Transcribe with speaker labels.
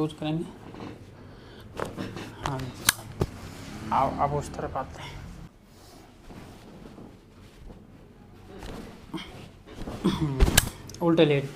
Speaker 1: Use करेंगे। हाँ अब उस तरफ आते हैं। उल्टे लेट